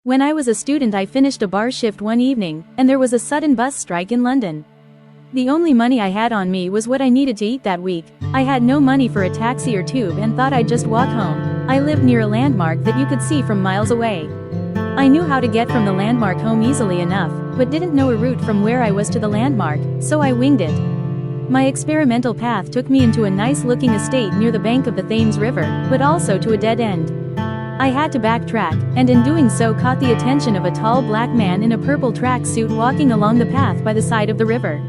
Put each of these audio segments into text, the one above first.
When I was a student, I finished a bar shift one evening, and there was a sudden bus strike in London. The only money I had on me was what I needed to eat that week. I had no money for a taxi or tube and thought I'd just walk home. I lived near a landmark that you could see from miles away. I knew how to get from the landmark home easily enough, but didn't know a route from where I was to the landmark, so I winged it. My experimental path took me into a nice-looking estate near the bank of the Thames River, but also to a dead end. I had to backtrack, and in doing so caught the attention of a tall black man in a purple tracksuit walking along the path by the side of the river.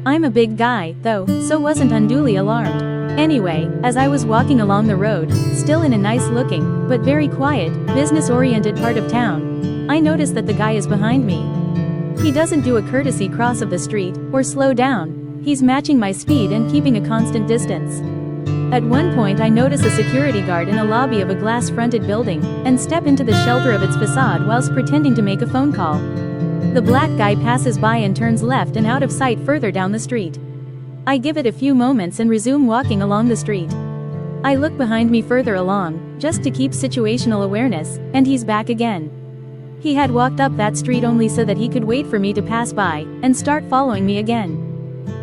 I'm a big guy, though, so wasn't unduly alarmed. Anyway, as I was walking along the road, still in a nice-looking, but very quiet, business-oriented part of town, I noticed that the guy is behind me. He doesn't do a courtesy cross of the street, or slow down. He's matching my speed and keeping a constant distance. At one point I notice a security guard in a lobby of a glass-fronted building, and step into the shelter of its facade whilst pretending to make a phone call. The black guy passes by and turns left and out of sight further down the street. I give it a few moments and resume walking along the street. I look behind me further along, just to keep situational awareness, and he's back again. He had walked up that street only so that he could wait for me to pass by, and start following me again.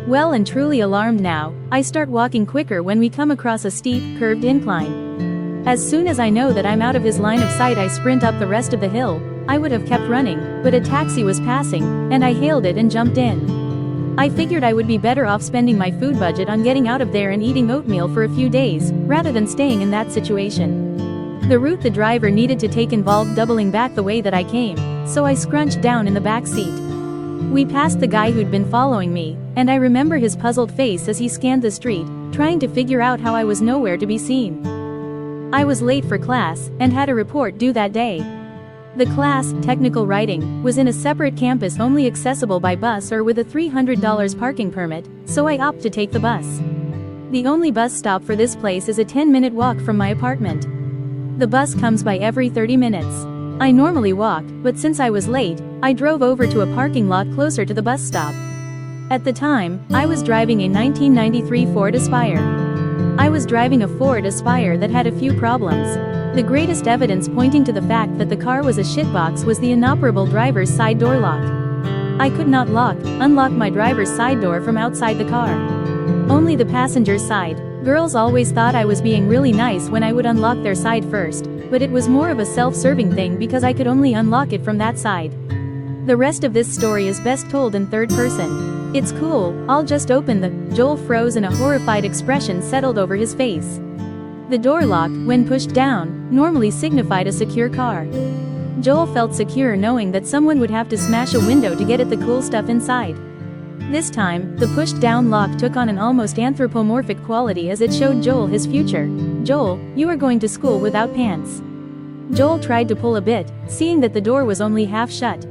Well and truly alarmed now, I start walking quicker when we come across a steep, curved incline. As soon as I know that I'm out of his line of sight, I sprint up the rest of the hill. I would have kept running, but a taxi was passing, and I hailed it and jumped in. I figured I would be better off spending my food budget on getting out of there and eating oatmeal for a few days, rather than staying in that situation. The route the driver needed to take involved doubling back the way that I came, so I scrunched down in the back seat. We passed the guy who'd been following me, and I remember his puzzled face as he scanned the street, trying to figure out how I was nowhere to be seen. I was late for class, and had a report due that day. The class, technical writing, was in a separate campus only accessible by bus or with a $300 parking permit, so I opt to take the bus. The only bus stop for this place is a 10-minute walk from my apartment. The bus comes by every 30 minutes. I normally walk, but since I was late, I drove over to a parking lot closer to the bus stop. At the time, I was driving a 1993 Ford Aspire. I was driving a Ford Aspire that had a few problems. The greatest evidence pointing to the fact that the car was a shitbox was the inoperable driver's side door lock. I could not unlock my driver's side door from outside the car. Only the passenger's side. Girls always thought I was being really nice when I would unlock their side first, but it was more of a self-serving thing because I could only unlock it from that side. The rest of this story is best told in third person. It's cool, I'll just open the. Joel froze and a horrified expression settled over his face. The door lock, when pushed down, normally signified a secure car. Joel felt secure knowing that someone would have to smash a window to get at the cool stuff inside. This time, the pushed-down lock took on an almost anthropomorphic quality as it showed Joel his future. "Joel, you are going to school without pants." Joel tried to pull a bit, seeing that the door was only half shut.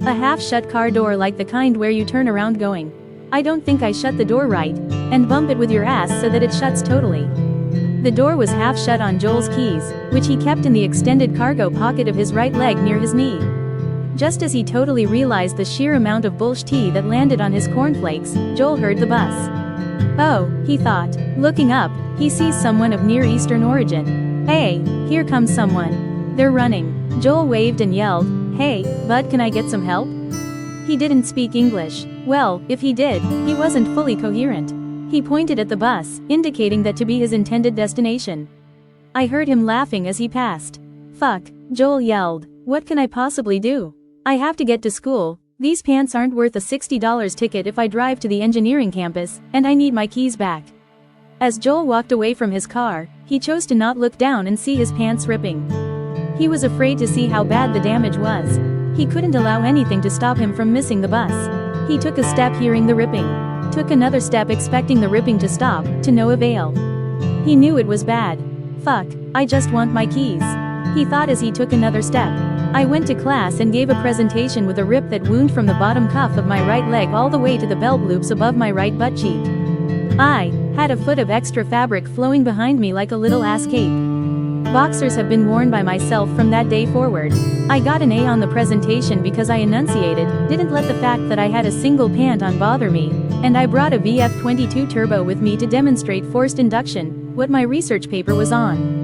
A half-shut car door like the kind where you turn around going, "I don't think I shut the door right," and bump it with your ass so that it shuts totally. The door was half shut on Joel's keys, which he kept in the extended cargo pocket of his right leg near his knee. Just as he totally realized the sheer amount of bullshit tea that landed on his cornflakes, Joel heard the bus. Oh, he thought. Looking up, he sees someone of Near Eastern origin. "Hey, here comes someone. They're running." Joel waved and yelled, "Hey, bud, can I get some help?" He didn't speak English. Well, if he did, he wasn't fully coherent. He pointed at the bus, indicating that to be his intended destination. I heard him laughing as he passed. "Fuck," Joel yelled. "What can I possibly do? I have to get to school. These pants aren't worth a $60 ticket if I drive to the engineering campus, and I need my keys back." As Joel walked away from his car, he chose to not look down and see his pants ripping. He was afraid to see how bad the damage was. He couldn't allow anything to stop him from missing the bus. He took a step hearing the ripping. Took another step expecting the ripping to stop, to no avail. He knew it was bad. "Fuck, I just want my keys," he thought as he took another step. I went to class and gave a presentation with a rip that wound from the bottom cuff of my right leg all the way to the belt loops above my right butt cheek. I had a foot of extra fabric flowing behind me like a little ass cape. Boxers have been worn by myself from that day forward. I got an A on the presentation because I enunciated, didn't let the fact that I had a single pant on bother me, and I brought a VF22 turbo with me to demonstrate forced induction, what my research paper was on.